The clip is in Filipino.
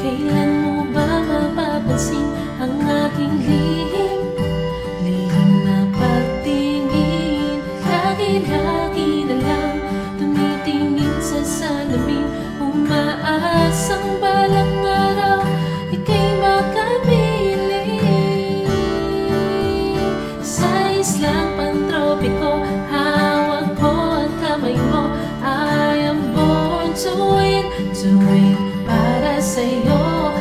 Kailan mo ba mapapansin ang aking lihim? Lihim na pagtingin, lagi-lagi na lang tumitingin sa salamin, umaasang balang araw ika'y makabili. Sa islang pantropiko, hawak ko ang kamay mo. I am born to win para sa'yo.